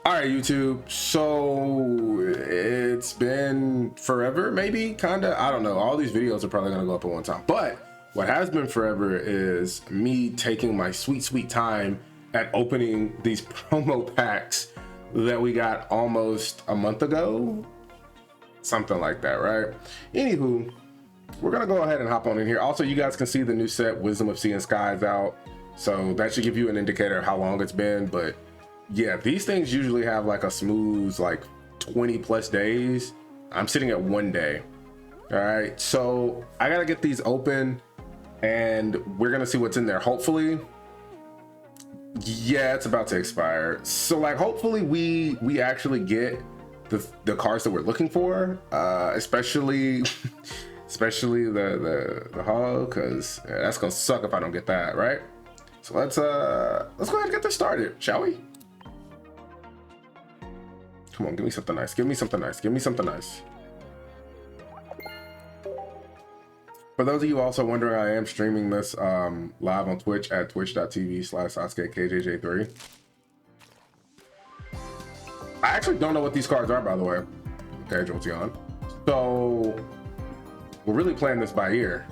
All right, YouTube. So it's been forever, maybe, kinda. I don't know. All these videos are probably gonna go up at one time. But what has been forever is me taking my sweet time at opening these promo packs that we got almost a month ago. Something like that, right? Anywho, we're gonna go ahead and hop on in here. Also, you guys can see the new set, Wisdom of Sea and Sky, is out. So that should give you an indicator of how long it's been, but yeah, these things usually have like a smooth like 20 plus days. I'm sitting at 1 day. All right, so I gotta get these open and we're gonna see what's in there. Hopefully, yeah, it's about to expire. So like, hopefully we actually get the cards that we're looking for, especially especially the holo, because that's gonna suck if I don't get that, right? So let's go ahead and get this started, shall we? Come on, give me something nice. Give me something nice. Give me something nice. For those of you also wondering, I am streaming this live on Twitch at twitch.tv/SasukeKJJ3. I actually don't know what these cards are, by the way. Okay, Jolteon. So we're really playing this by ear.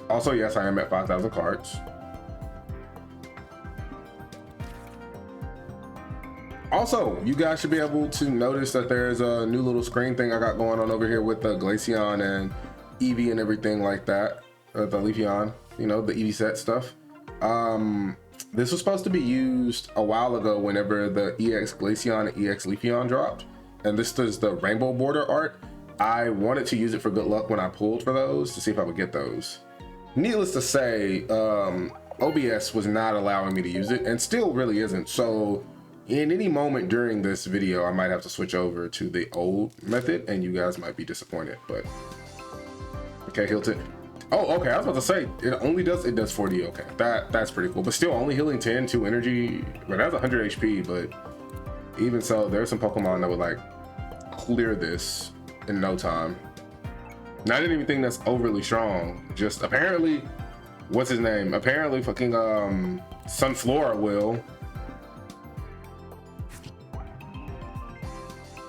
Also, yes, I am at 5,000 cards. Also, you guys should be able to notice that there's a new little screen thing I got going on over here with the Glaceon and Eevee and everything like that. The Leafeon, you know, the Eevee set stuff. This was supposed to be used a while ago whenever the EX Glaceon and EX Leafeon dropped. And this is the rainbow border art. I wanted to use it for good luck when I pulled for those to see if I would get those. Needless to say, OBS was not allowing me to use it and still really isn't. So in any moment during this video, I might have to switch over to the old method and you guys might be disappointed, but okay, Hilton. Oh, okay, I was about to say, it does 40, okay. That's pretty cool, but still only healing 10, 2 energy, but that's 100 HP, but even so, there's some Pokemon that would like clear this in no time. Not anything that's overly strong, just apparently, what's his name? Apparently fucking Sunflora will.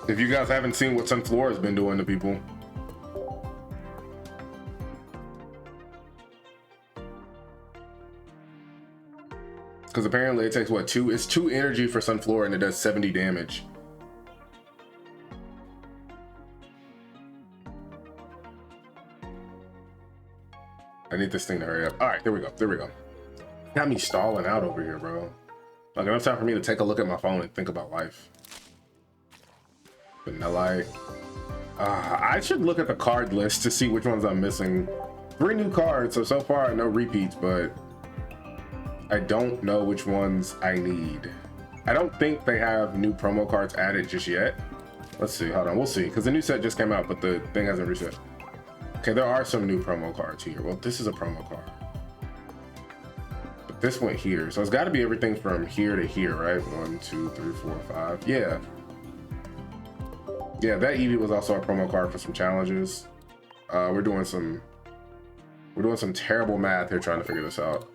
If you guys haven't seen what Sunflora has been doing to people. Because apparently it takes what, it's 2 energy for Sunflora and it does 70 damage. I need this thing to hurry up. All right, there we go, there we go. Got me stalling out over here, bro. Like enough time for me to take a look at my phone and think about life. Vanillite. I should look at the card list to see which ones I'm missing. 3 new cards, so far no repeats, but I don't know which ones I need. I don't think they have new promo cards added just yet. Let's see, hold on, we'll see, because the new set just came out, but the thing hasn't reset. Okay, there are some new promo cards here. Well, this is a promo card. But this went here, so it's got to be everything from here to here, right? 1, 2, 3, 4, 5. Yeah. Yeah, that Eevee was also a promo card for some challenges. We're doing some terrible math here trying to figure this out.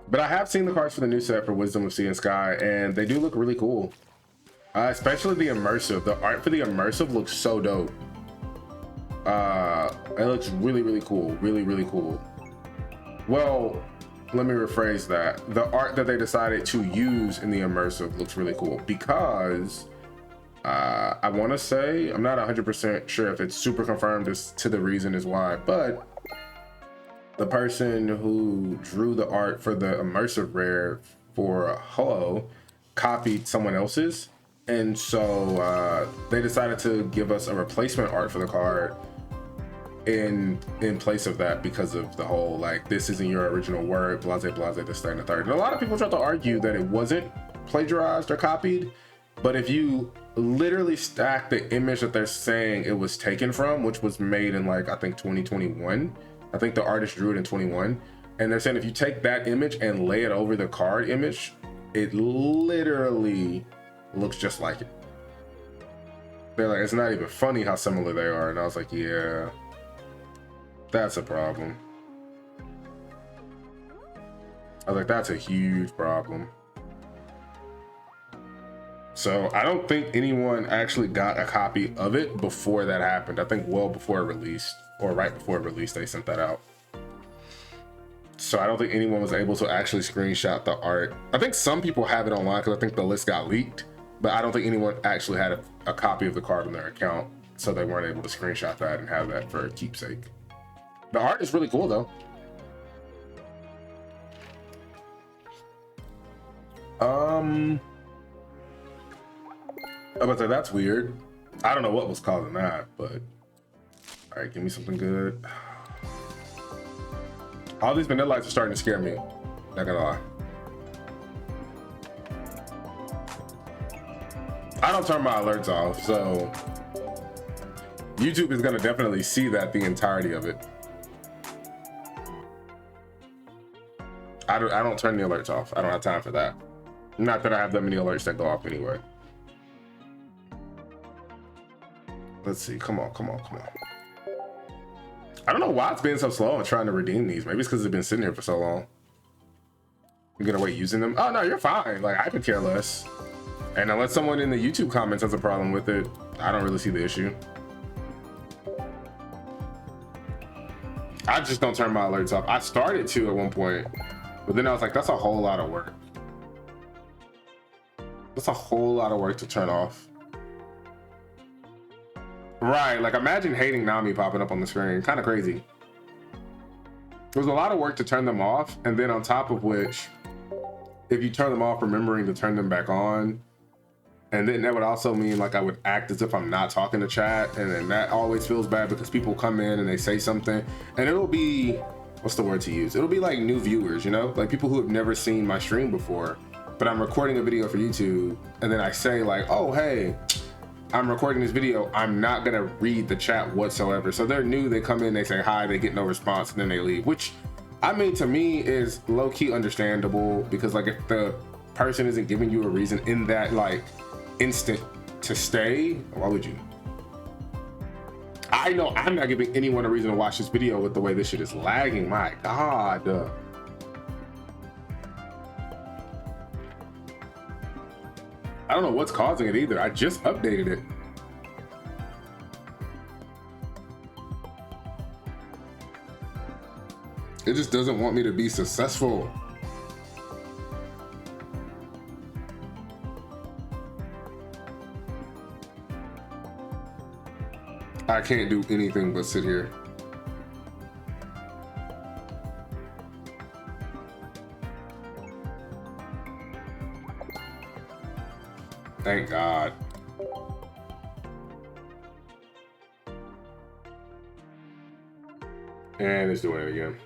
But I have seen the cards for the new set for Wisdom of Sea and Sky, and they do look really cool. Especially the immersive. The art for the immersive looks so dope. It looks really cool. Really cool. Well, let me rephrase that. The art that they decided to use in the immersive looks really cool because I want to say, I'm not 100% sure if it's super confirmed as to the reason is why, but the person who drew the art for the immersive rare for Holo copied someone else's, and so they decided to give us a replacement art for the card in place of that because of the whole like, this isn't your original work, blase this, that, and the third. And a lot of people try to argue that it wasn't plagiarized or copied, but if you literally stack the image that they're saying it was taken from, which was made in like, I think 2021, I think the artist drew it in 21, and they're saying if you take that image and lay it over the card image, it literally looks just like it. They're like, it's not even funny how similar they are. And I was like, yeah, that's a problem. I was like, that's a huge problem. So I don't think anyone actually got a copy of it before that happened. I think well before it released, or right before it released, they sent that out. So I don't think anyone was able to actually screenshot the art. I think some people have it online because I think the list got leaked, but I don't think anyone actually had a copy of the card on their account, so they weren't able to screenshot that and have that for a keepsake. The art is really cool though. I was about to say, that's weird. I don't know what was causing that, but all right, give me something good. All these vanilla lights are starting to scare me, not gonna lie. I don't turn my alerts off, so YouTube is gonna definitely see that the entirety of it. I don't turn the alerts off. I don't have time for that. Not that I have that many alerts that go off anyway. Let's see, come on. I don't know why it's been so slow on trying to redeem these. Maybe it's because it's been sitting here for so long. You're gonna wait using them? Oh no, you're fine. Like, I could care less. And unless someone in the YouTube comments has a problem with it, I don't really see the issue. I just don't turn my alerts off. I started to at one point, but then I was like, that's a whole lot of work. That's a whole lot of work to turn off. Right, like imagine hating Nami popping up on the screen. Kind of crazy. There's a lot of work to turn them off, and then on top of which, if you turn them off, remembering to turn them back on, and then that would also mean like I would act as if I'm not talking to chat, and then that always feels bad because people come in and they say something, and it'll be, what's the word to use? It'll be like new viewers, you know, like people who have never seen my stream before, but I'm recording a video for YouTube, and then I say like, oh hey, I'm recording this video, I'm not gonna read the chat whatsoever. So they're new, they come in, they say hi, they get no response, and then they leave, which I mean, to me is low-key understandable, because like if the person isn't giving you a reason in that like instant to stay, why would you? I know I'm not giving anyone a reason to watch this video with the way this shit is lagging, my God. I don't know what's causing it either. I just updated it. It just doesn't want me to be successful. I can't do anything but sit here. Thank God. And it's doing it again.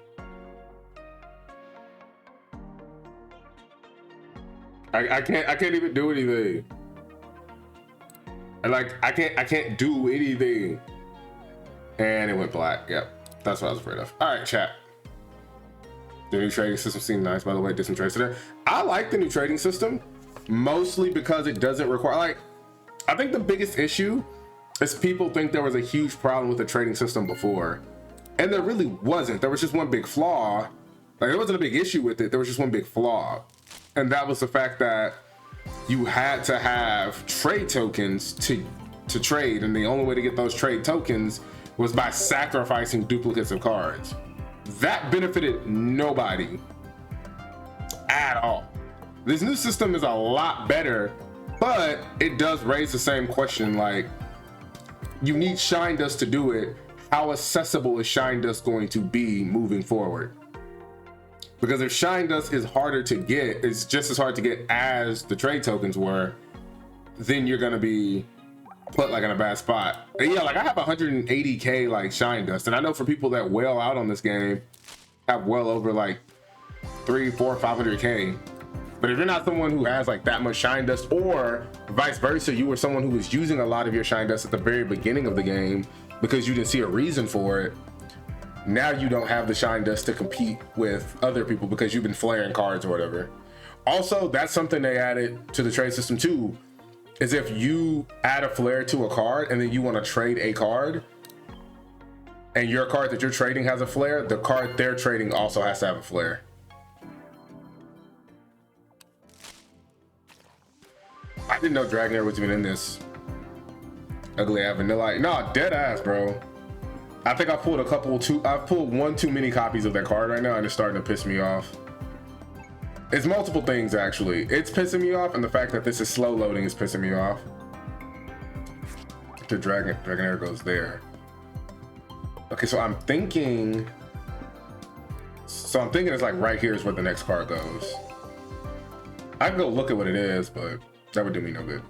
I can't even do anything. And like I can't do anything. And it went black. Yep. That's what I was afraid of. All right, chat. The new trading system seemed nice, by the way. Did some trades today. I like the new trading system, mostly because it doesn't require, like, I think the biggest issue is people think there was a huge problem with the trading system before, and there really wasn't. There was just one big flaw. Like, there wasn't a big issue with it. There was just one big flaw, and that was the fact that you had to have trade tokens to trade, and the only way to get those trade tokens was by sacrificing duplicates of cards. That benefited nobody at all. This new system is a lot better, but it does raise the same question, like, you need Shine Dust to do it. How accessible is Shine Dust going to be moving forward? Because if Shine Dust is harder to get, it's just as hard to get as the trade tokens were, then you're gonna be put like in a bad spot. And yeah, like I have 180k like Shine Dust, and I know for people that whale out on this game have well over like 300, 400, 500k. But if you're not someone who has like that much Shine Dust, or vice versa, you were someone who was using a lot of your Shine Dust at the very beginning of the game because you didn't see a reason for it, now you don't have the Shine Dust to compete with other people because you've been flaring cards or whatever. Also, that's something they added to the trade system too, is if you add a flare to a card and then you want to trade a card, and your card that you're trading has a flare, the card they're trading also has to have a flare. didn't know Dragonair was even in this ugly ass vanilla. No, dead ass, bro. I think I pulled I've pulled one too many copies of that card right now, and it's starting to piss me off. It's multiple things, actually. It's pissing me off, and the fact that this is slow loading is pissing me off. The Dragonair goes there. Okay, so I'm thinking it's like right here is where the next card goes. I can go look at what it is, but that would do me no good.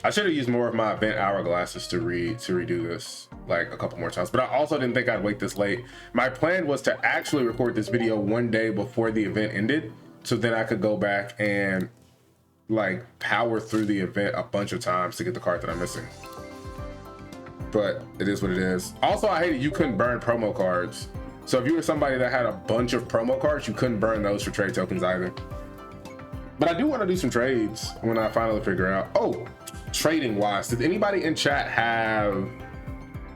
I should have used more of my event hourglasses to redo this like a couple more times, but I also didn't think I'd wait this late. My plan was to actually record this video one day before the event ended, so then I could go back and like power through the event a bunch of times to get the card that I'm missing. But it is what it is. Also, I hated you couldn't burn promo cards. So if you were somebody that had a bunch of promo cards, you couldn't burn those for trade tokens either. But I do want to do some trades when I finally figure out. Oh, trading wise, did anybody in chat have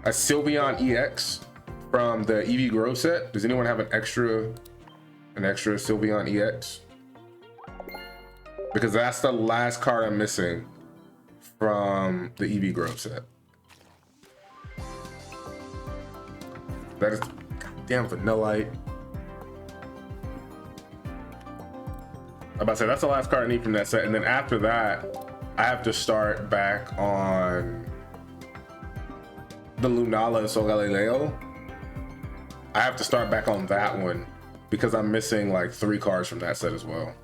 a Sylveon EX from the EV Grove set? Does anyone have an extra Sylveon EX? Because that's the last card I'm missing from the EV Grove set. That is goddamn Vanillite. I'm about to say that's the last card I need from that set, and then after that, I have to start back on the Lunala and Sol Galileo. I have to start back on that one because I'm missing like 3 cards from that set as well.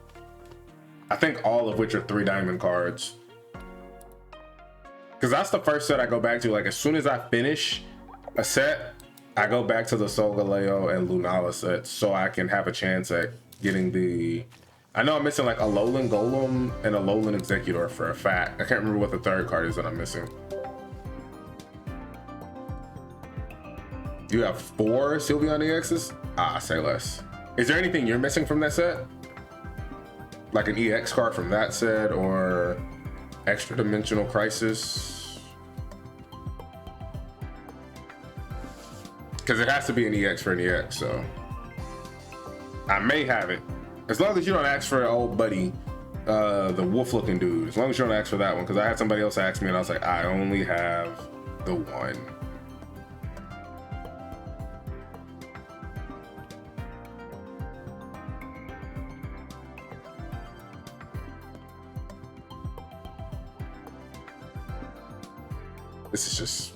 I think all of which are 3 diamond cards. Because that's the first set I go back to. Like as soon as I finish a set, I go back to the Sol Galileo and Lunala sets so I can have a chance at getting the... I know I'm missing like a Alolan Golem and a Alolan Executor for a fact. I can't remember what the 3rd card is that I'm missing. You have 4 Sylveon EXs? Ah, say less. Is there anything you're missing from that set? Like an EX card from that set or Extra Dimensional Crisis? Because it has to be an EX for an EX, so I may have it. As long as you don't ask for an old buddy, the wolf-looking dude. As long as you don't ask for that one, because I had somebody else ask me, and I was like, I only have the one. This is just...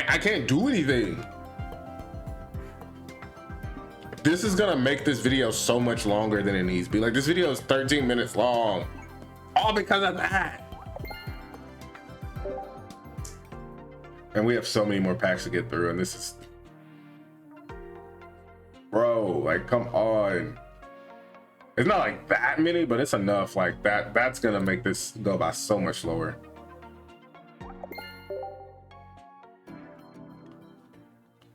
I can't do anything. This is gonna make this video so much longer than it needs to be. Like this video is 13 minutes long. All because of that. And we have so many more packs to get through, and this is... Bro, like come on. It's not like that many, but it's enough. Like that's gonna make this go by so much slower.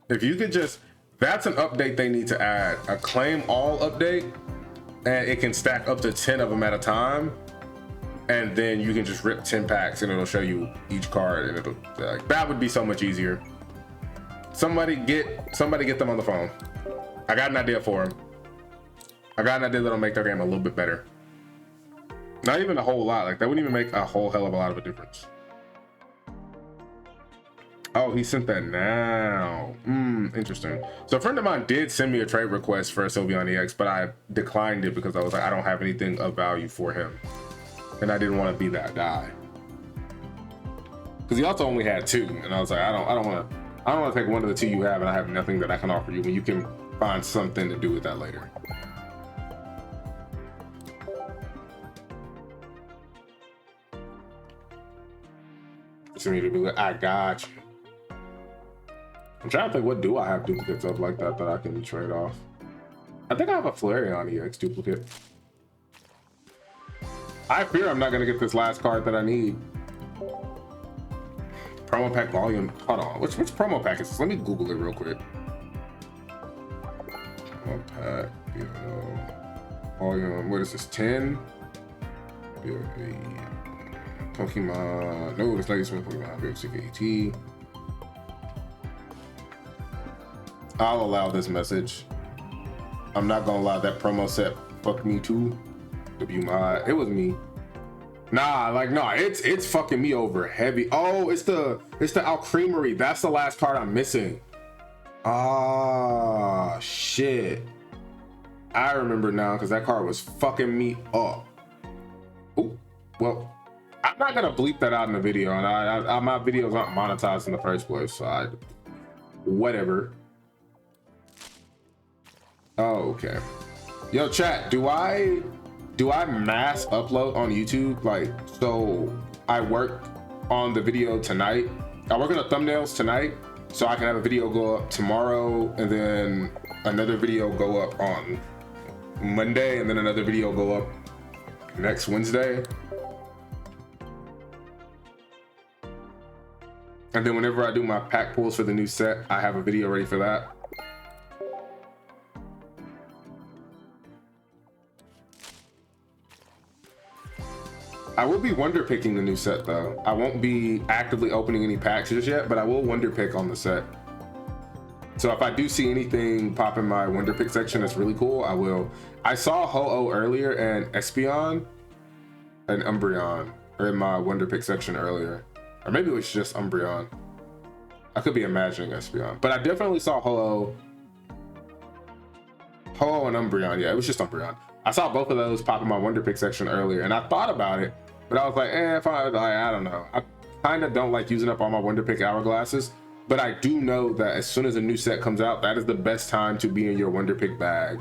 If you could just, that's an update they need to add, a claim all update, and it can stack up to 10 of them at a time, and then you can just rip 10 packs and it'll show you each card, and it'll like, that would be so much easier. Somebody get them on the phone. I got an idea for them. I got an idea that'll make their game a little bit better. Not even a whole lot, like that wouldn't even make a whole hell of a lot of a difference. Oh, he sent that now. Interesting. So a friend of mine did send me a trade request for a Sylveon EX, but I declined it because I was like, I don't have anything of value for him. And I didn't want to be that guy. Because he also only had 2. And I was like, I don't want to take one of the 2 you have and I have nothing that I can offer you when you can find something to do with that later. Just need to be like, I got you. I'm trying to think, what do I have duplicates of like that I can trade off? I think I have a Flareon EX duplicate. I fear I'm not going to get this last card that I need. Promo pack volume. Hold on. Which promo pack is this? Let me Google it real quick. Promo pack. Volume. What is this? 10? Pokemon. No, it's not using Pokemon. VXCKT. I'll allow this message. I'm not gonna lie, that promo set fucked me too. WMod. It was me. Nah, like no, it's fucking me over heavy. Oh, it's the Alcreamery. That's the last card I'm missing. Ah, shit. I remember now because that card was fucking me up. Oh, well, I'm not gonna bleep that out in the video, and I my videos aren't monetized in the first place, so whatever. Oh, okay. Yo, chat, do I mass upload on YouTube? Like, so I work on the video tonight. I work on the thumbnails tonight, so I can have a video go up tomorrow, and then another video go up on Monday, and then another video go up next Wednesday. And then whenever I do my pack pulls for the new set, I have a video ready for that. I will be wonder picking the new set though. I won't be actively opening any packs just yet, but I will wonder pick on the set. So if I do see anything pop in my wonder pick section that's really cool, I will. I saw Ho-Oh earlier and Espeon and Umbreon are in my wonder pick section earlier. Or maybe it was just Umbreon. I could be imagining Espeon, but I definitely saw Ho-Oh and Umbreon. Yeah, it was just Umbreon. I saw both of those pop in my wonder pick section earlier, and I thought about it, but I was like, if I don't know. I kind of don't like using up all my wonder pick hourglasses, but I do know that as soon as a new set comes out, that is the best time to be in your wonder pick bag,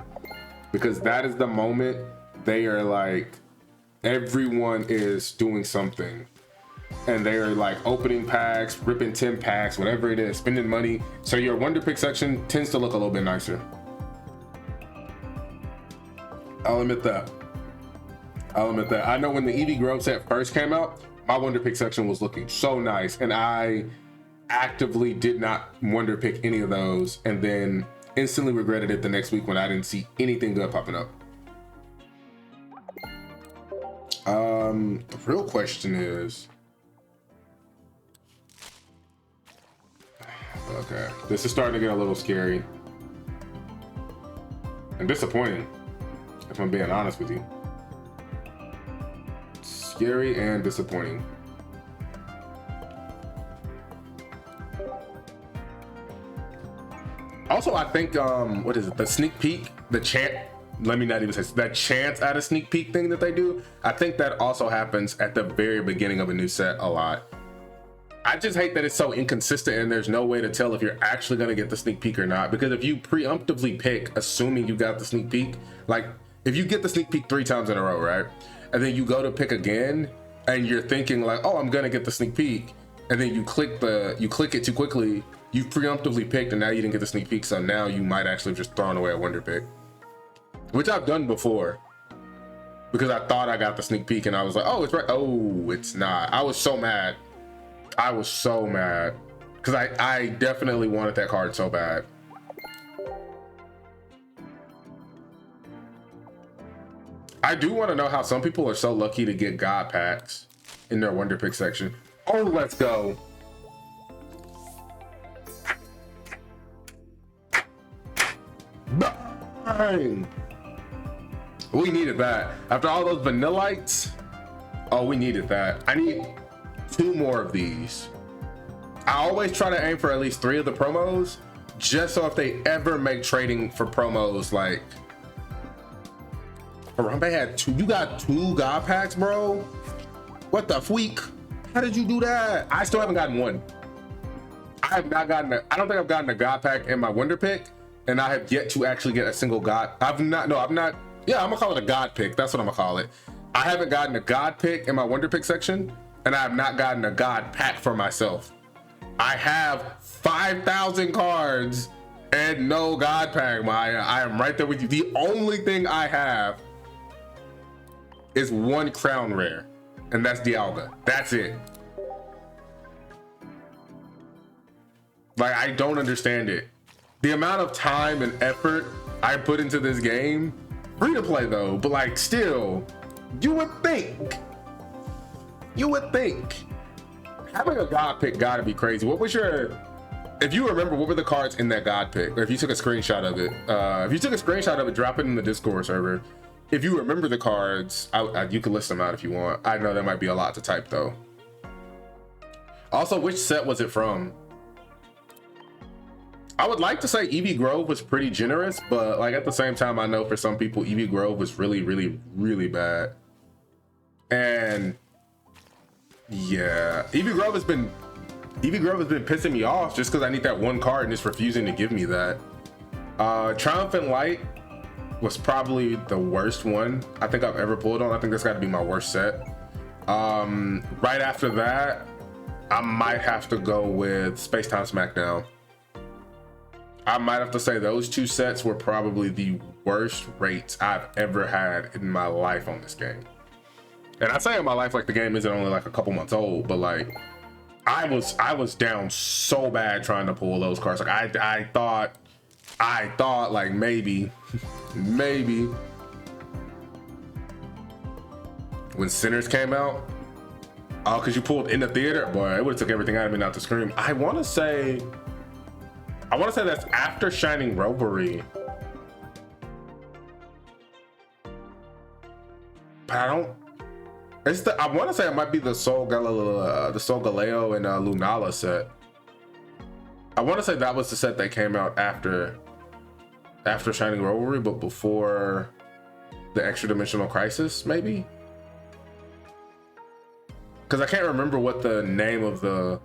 because that is the moment they are like, everyone is doing something, and they are like opening packs, ripping 10 packs, whatever it is, spending money. So your wonder pick section tends to look a little bit nicer. I'll admit that. I know when the Eevee Grove set first came out, my wonder pick section was looking so nice, and I actively did not wonder pick any of those, and then instantly regretted it the next week when I didn't see anything good popping up. The real question is, okay, this is starting to get a little scary and disappointing, if I'm being honest with you. Scary and disappointing. Also, I think, what is it? The sneak peek, the chance, let me not even say that chance at a sneak peek thing that they do. I think that also happens at the very beginning of a new set a lot. I just hate that it's so inconsistent and there's no way to tell if you're actually going to get the sneak peek or not. Because if you preemptively pick, assuming you got the sneak peek, like if you get the sneak peek 3 times in a row, right? And then you go to pick again and you're thinking like, oh, I'm going to get the sneak peek. And then you click it too quickly. You've preemptively picked and now you didn't get the sneak peek. So now you might actually have just thrown away a wonder pick, which I've done before because I thought I got the sneak peek and I was like, oh, it's right. Oh, it's not. I was so mad. Because I definitely wanted that card so bad. I do want to know how some people are so lucky to get God packs in their wonder pick section. Oh, let's go. Bang! We needed that. After all those vanillites, oh, we needed that. I need 2 more of these. I always try to aim for at least 3 of the promos, just so if they ever make trading for promos, like Harambe had 2. You got 2 God packs, bro? What the freak? How did you do that? I still haven't gotten 1. I have not gotten I don't think I've gotten a God pack in my wonder pick, and I have yet to actually get a single God. Yeah, I'm gonna call it a God pick. That's what I'm gonna call it. I haven't gotten a God pick in my wonder pick section, and I have not gotten a God pack for myself. I have 5,000 cards and no God pack, Maya. I am right there with you. The only thing I have is 1 crown rare, and that's Dialga. That's it. Like, I don't understand it. The amount of time and effort I put into this game, free to play though, but like still, you would think You would think having a god pick gotta be crazy. What was your, if you remember, what were the cards in that god pick? Or if you took a screenshot of it, drop it in the Discord server. If you remember the cards, you can list them out if you want. I know that might be a lot to type though. Also, which set was it from? I would like to say Eevee Grove was pretty generous, but like at the same time, I know for some people, Eevee Grove was really, really, really bad. And yeah, Eevee Grove has been pissing me off just because I need that one card and it's refusing to give me that. Triumphant Light was probably the worst one I think I've ever pulled on. I think that's got to be my worst set. Right after that, I might have to go with Space Time Smackdown. I might have to say those two sets were probably the worst rates I've ever had in my life on this game. And I say in my life like the game isn't only like a couple months old, but like I was down so bad trying to pull those cards. Like I thought like maybe when Sinners came out, oh, because you pulled in the theater, boy, it would have took everything out of me not to scream. I want to say that's after Shining Revelry. But I want to say it might be the Sol Galeo and Lunala set. I want to say that was the set that came out after Shining Revelry, but before the Extra Dimensional Crisis, maybe? Because I can't remember what the name of the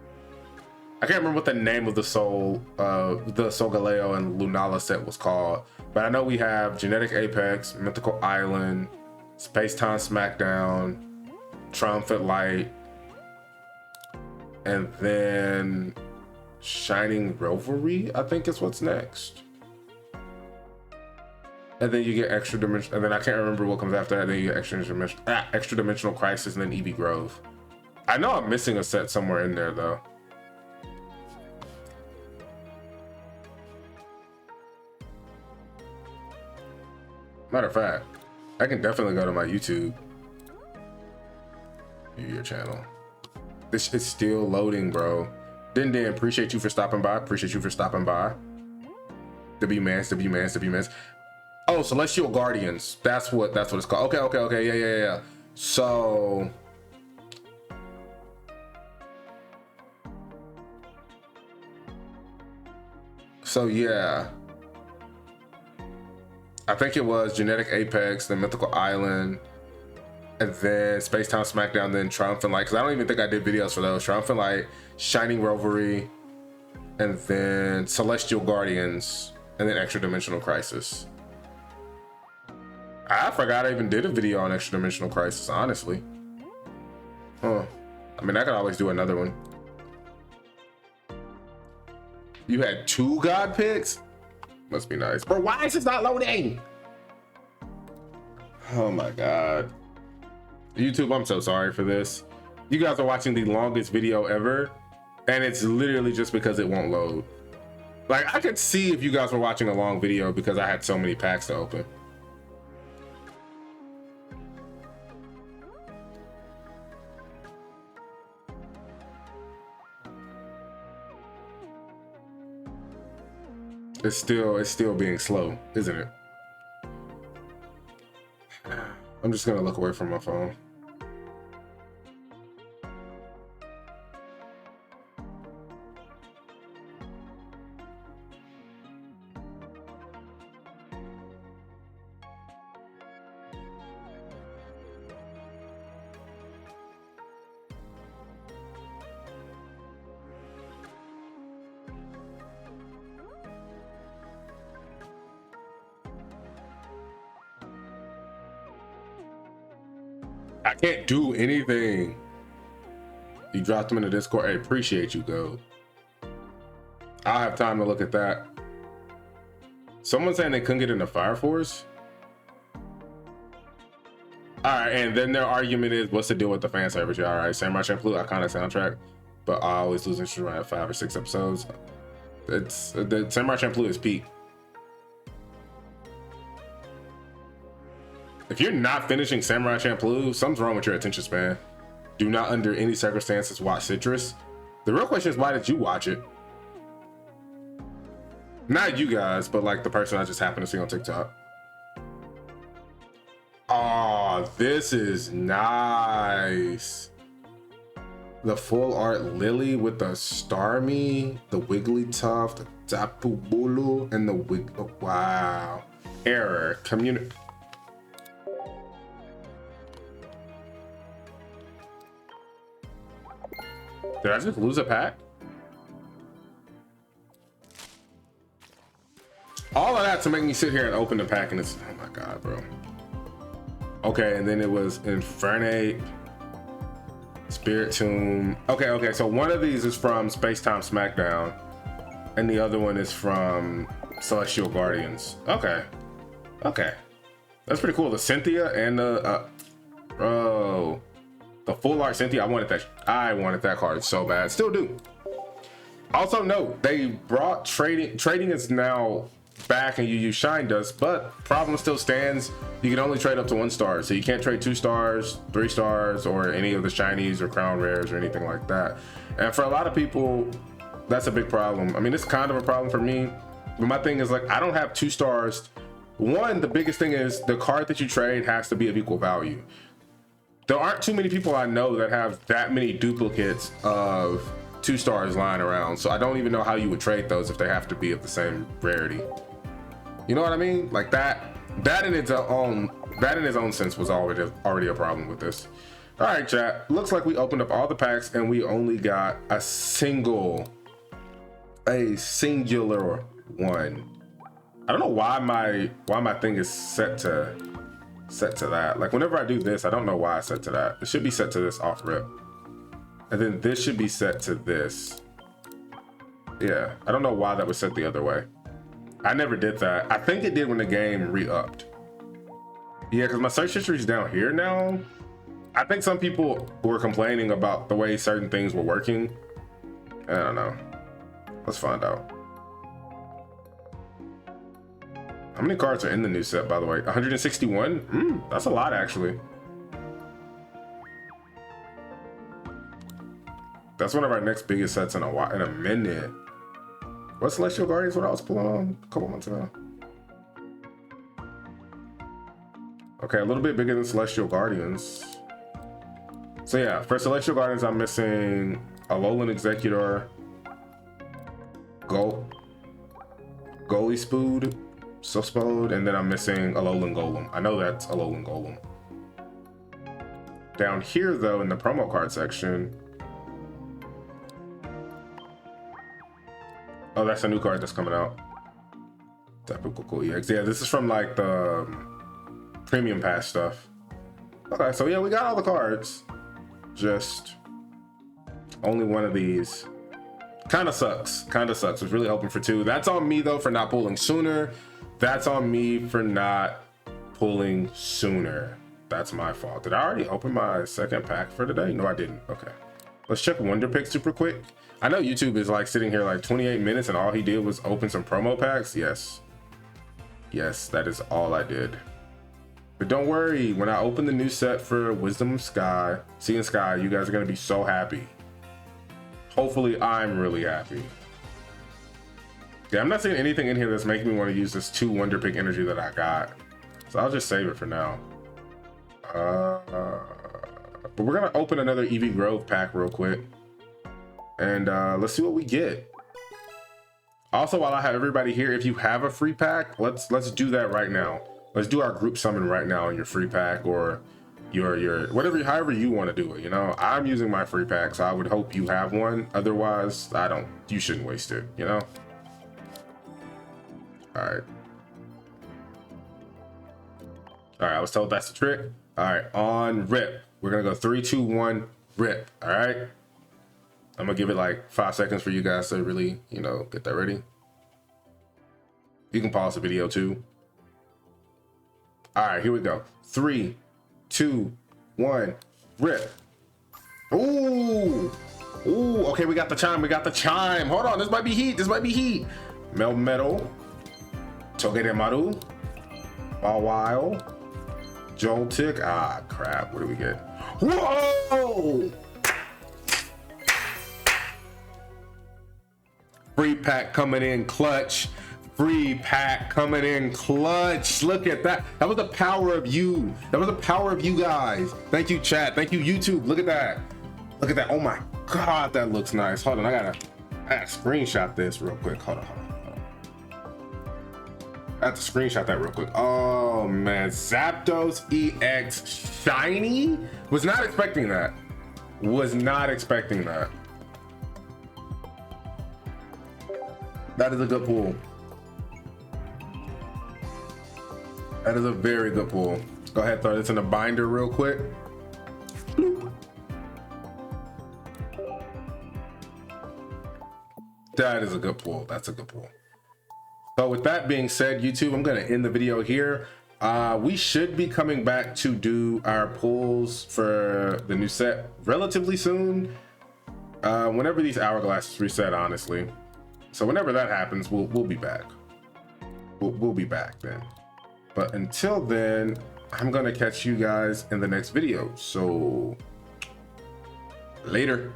Sol Galeo and Lunala set was called, but I know we have Genetic Apex, Mythical Island, Space Time Smackdown, Triumphant Light, and then Shining Revelry, I think is what's next. And then you get Extra Dimension, and then I can't remember what comes after that. Then you get Extra Dimensional Crisis, and then Eevee Grove. I know I'm missing a set somewhere in there though. Matter of fact, I can definitely go to my YouTube. Your channel. This is still loading, bro. Din, appreciate you for stopping by. WMans. Oh, Celestial Guardians. That's what it's called. Okay. Yeah. So yeah. I think it was Genetic Apex, then Mythical Island, and then Space Time Smackdown, then Triumphant Light. Because I don't even think I did videos for those. Triumphant Light, Shining Revelry, and then Celestial Guardians, and then Extra Dimensional Crisis. I forgot I even did a video on Extra Dimensional Crisis, honestly. Huh. I mean, I could always do another one. You had 2 god picks? Must be nice. Bro, why is this not loading? Oh my God. YouTube, I'm so sorry for this. You guys are watching the longest video ever, and it's literally just because it won't load. Like, I could see if you guys were watching a long video because I had so many packs to open. It's still being slow, isn't it? I'm just gonna look away from my phone. I can't do anything. You dropped them in the Discord. I appreciate you, Go. I'll have time to look at that. Someone's saying they couldn't get into Fire Force. All right, and then their argument is, what's the deal with the fan service? All right, Samurai Champloo, iconic soundtrack, but I always lose interest around 5 or 6 episodes. It's the Samurai Champloo is peak. If you're not finishing Samurai Champloo, something's wrong with your attention span. Do not under any circumstances watch Citrus. The real question is, why did you watch it? Not you guys, but like the person I just happened to see on TikTok. Oh, this is nice. The full art Lily with the Starmie, the Wigglytuff, the Tapu Bulu, and the oh, wow. Error. Community. Did I just lose a pack? All of that to make me sit here and open the pack, and it's, oh my god, bro. Okay, and then it was Infernape, Spirit Tomb. Okay, so one of these is from Space Time Smackdown, and the other one is from Celestial Guardians. Okay, that's pretty cool. The Cynthia and the bro, the full art Cynthia. I wanted that card so bad. Still do. Also note, they brought trading. Trading is now back, and you use Shine Dust, but problem still stands. You can only trade up to 1 star, so you can't trade 2 stars, 3 stars, or any of the shinies or crown rares or anything like that. And for a lot of people, that's a big problem. I mean, it's kind of a problem for me, but my thing is, like, I don't have 2 stars. One, the biggest thing is the card that you trade has to be of equal value. There aren't too many people I know that have that many duplicates of 2 stars lying around, so I don't even know how you would trade those if they have to be of the same rarity. You know what I mean? Like that in its own sense was already a problem with this. All right, chat. Looks like we opened up all the packs and we only got a singular one. I don't know why my thing is set to that. Like whenever I do this, I don't know why I set to that. It should be set to this off rip, and then this should be set to this. Yeah, I don't know why that was set the other way. I never did that. I think it did when the game re-upped. Yeah, because my search history is down here now. I think some people were complaining about the way certain things were working. I don't know. Let's find out. How many cards are in the new set, by the way? 161? That's a lot, actually. That's one of our next biggest sets in a minute. What Celestial Guardians? What I was pulling on a couple months ago. Okay, a little bit bigger than Celestial Guardians. So yeah, for Celestial Guardians, I'm missing Alolan Executor, Goalie Spood, Suspode, and then I'm missing Alolan Golem. I know that's Alolan Golem. Down here, though, in the promo card section, oh, that's a new card that's coming out. Tapu Koko EX. Yeah, this is from like the premium pass stuff. Okay, so yeah, we got all the cards. Just only one of these. Kind of sucks. I was really hoping for 2. That's on me though for not pulling sooner. That's on me for not pulling sooner. That's my fault. Did I already open my second pack for today? No, I didn't. Okay. Let's check Wonder Pick super quick. I know YouTube is like sitting here like 28 minutes and all he did was open some promo packs. Yes, that is all I did. But don't worry, when I open the new set for Wisdom of Sky, Sea and Sky, you guys are gonna be so happy. Hopefully I'm really happy. Yeah, I'm not seeing anything in here that's making me want to use this 2 Wonder Pick energy that I got. So I'll just save it for now. But we're gonna open another Eevee Grove pack real quick. And let's see what we get. Also, while I have everybody here, if you have a free pack, let's do that right now. Let's do our group summon right now on your free pack, or your whatever, however you want to do it. You know, I'm using my free pack, so I would hope you have one. Otherwise, you shouldn't waste it, you know? All right, I was told that's the trick. All right, on rip. We're gonna go 3, 2, 1, rip. All right. I'm gonna give it like 5 seconds for you guys to really, you know, get that ready. You can pause the video too. All right, here we go. 3, 2, 1, rip. Ooh, okay, we got the chime. Hold on, this might be heat. Melmetal, Togedemaru, Mawile, Joltik. Ah, crap, what do we get? Whoa! Free pack coming in clutch. Free pack coming in clutch. Look at that. That was the power of you. That was the power of you guys. Thank you, chat. Thank you, YouTube. Look at that. Look at that. Oh my God, that looks nice. Hold on, I gotta screenshot this real quick. Hold on. I have to screenshot that real quick. Oh man, Zapdos EX shiny? Was not expecting that. Was not expecting that. That is a good pull. That is a very good pull. Go ahead, throw this in the binder real quick. That is a good pull. That's a good pull. So with that being said, YouTube, I'm going to end the video here. We should be coming back to do our pulls for the new set relatively soon. Whenever these hourglasses reset, honestly. So whenever that happens, we'll be back. We'll be back then. But until then, I'm going to catch you guys in the next video. So later.